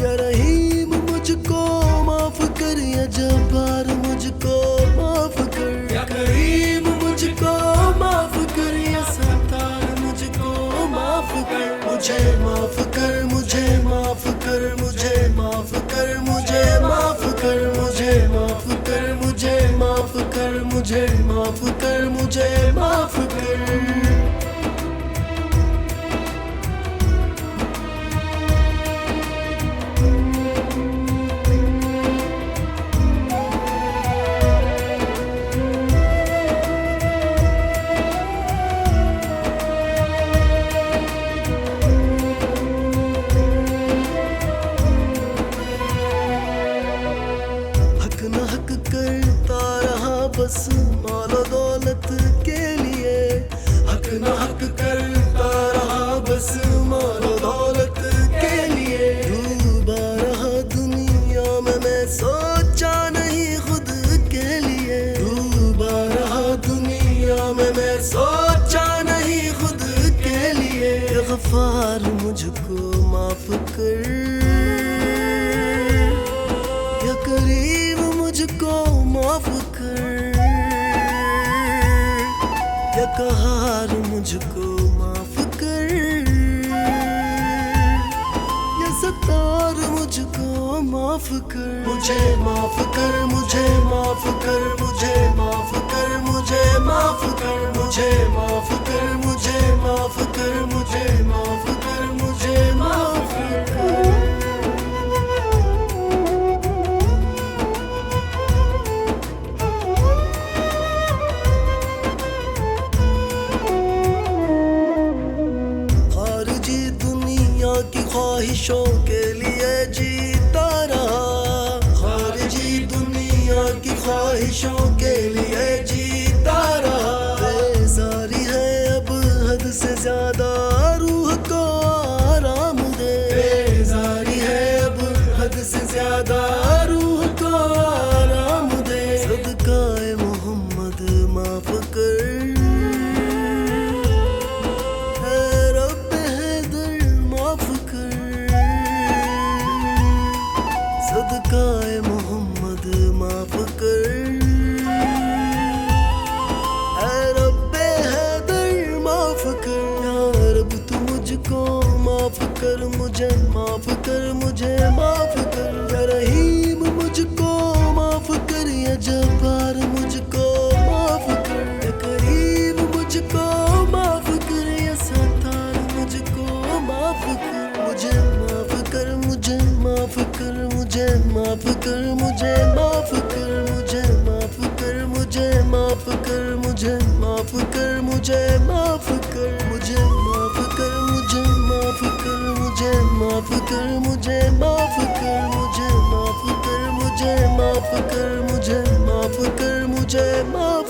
या रहीम मुझको माफ कर, या जब्बार मुझको माफ कर, या करीम मुझको माफ कर, या सत्तार मुझको माफ कर। मुझे माफ कर, मुझे माफ कर, मुझे माफ कर, मुझे माफ कर, मुझे माफ कर, मुझे माफ कर, मुझे माफ कर, मुझे माफ कर। हक करता रहा बस मालो दौलत के लिए, हक न हक करता रहा बस मालो दौलत के लिए। डूबा रहा दुनिया में मैं सोचा नहीं खुद के लिए, डूबा रहा दुनिया में मैं सोचा नहीं खुद के लिए। गफ्फार मुझको माफ कर, या करीम मुझको माफ कर, या कहार मुझको माफ कर, या सत्तार मुझको माफ कर। मुझे माफ कर, मुझे माफ कर, मुझे माफ कर, मुझे माफ कर, मुझे माफ कर, मुझे माफ कर, मुझे माफ कर, मुझे माफ कर। की ख्वाहिशों के लिए जीता रहा, खारिजी दुनिया की ख्वाहिशों के लिए जीता रहा। बेजारी है अब हद से ज्यादा रूह को आराम दे, बेजारी है अब हद से ज्यादा रूह को आराम दे। सदकाए मोहम्मद माफ कर, सदकाए मोहम्मद माफ कर, ऐ रब्बे हैदर माफ कर। या रब तू मुझको माफ कर, मुझे माफ कर, मुझे माफ कर। या रहीम मुझको माफ कर, या जब्बार मुझको माफ कर, या करीम मुझको माफ कर, या सत्तार मुझको माफ कर। मुझे माफ कर, मुझे माफ कर, मुझे माफ कर, मुझे माफ कर, मुझे माफ कर, मुझे माफ कर, मुझे माफ कर, मुझे माफ कर, मुझे माफ कर, मुझे माफ कर, मुझे माफ कर, मुझे माफ कर, मुझे माफ कर, मुझे माफ कर, मुझे माफ कर, मुझे माफ